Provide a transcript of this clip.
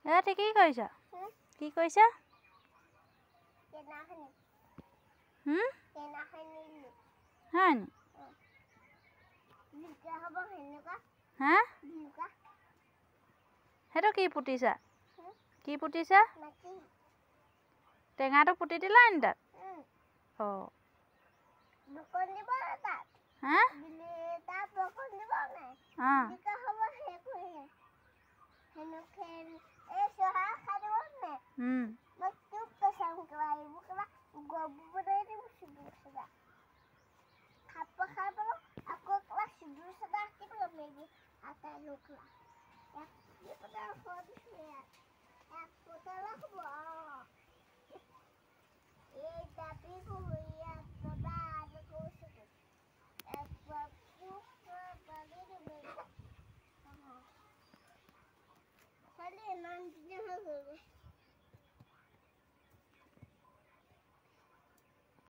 এ কি কৰিছা? কি কৰিছা? হয় নি? হা? সেইটো কি পুতিছা? কি পুতিছা? টেঙাটো পুতি দিলা নি তাত? অঁ। হা? অঁ।